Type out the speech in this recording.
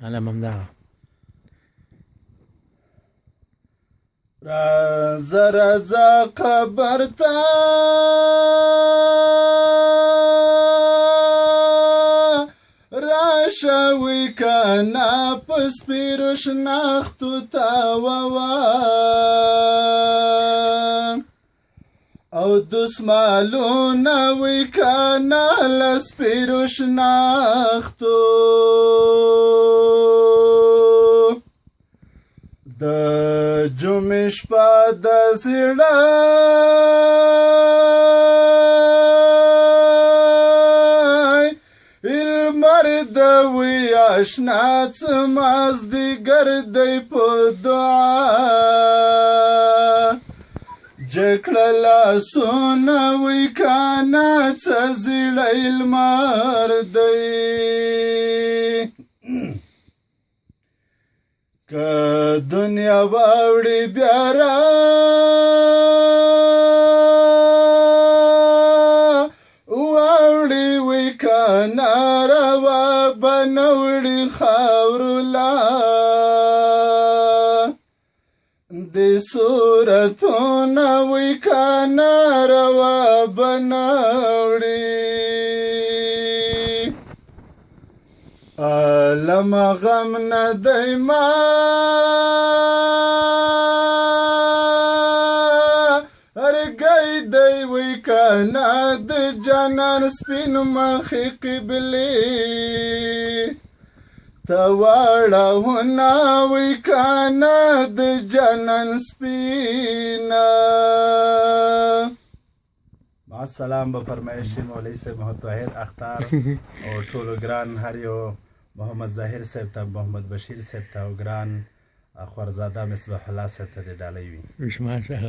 علم همدغه رازه رازه قبر ته راشه وی کنه په سپیرو شنختو تاووه او دسمالونه وی کنه له سپیرو شنختو د جمعې شپه د زړه لمر د وی اشنا څه مازدیګر دی په دعا جکړه لاسونه وی کنه څه زړی لمر دی که دنیا واوړي بیا واوړي وی کنه روا بنوړي خاورو لا د صورتونه وی کنه روا بنوړي علم غم نه دی ما هرګی دی وی کنه د جانان سپین مخې قبلې ته واړهونه وی کنه د جانان سپینه السلام به فرمایشي مولوي صاحب محمد طاهر اختر او ټولو ګران هر یو محمد ظاهر صاحب ته محمد بشیر صاحب ته او ګران خوارزاده مصباح الله صاحب ته د ډالۍ وي ماشاءالله